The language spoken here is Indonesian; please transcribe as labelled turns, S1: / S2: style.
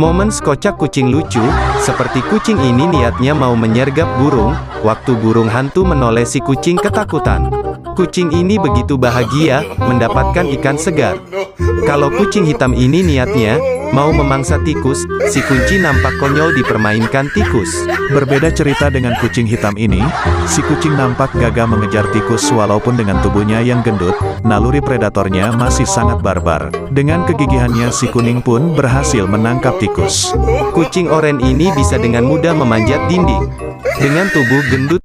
S1: Momen kocak kucing lucu, seperti kucing ini niatnya mau menyergap burung, waktu burung hantu menoleh si kucing ketakutan. Kucing ini begitu bahagia, mendapatkan ikan segar. Kalau kucing hitam ini niatnya, mau memangsa tikus, si kunci nampak konyol dipermainkan tikus.
S2: Berbeda cerita dengan kucing hitam ini, si kucing nampak gagah mengejar tikus walaupun dengan tubuhnya yang gendut, naluri predatornya masih sangat barbar. Dengan kegigihannya si kuning pun berhasil menangkap tikus.
S1: Kucing oranye ini bisa dengan mudah memanjat dinding. Dengan tubuh gendut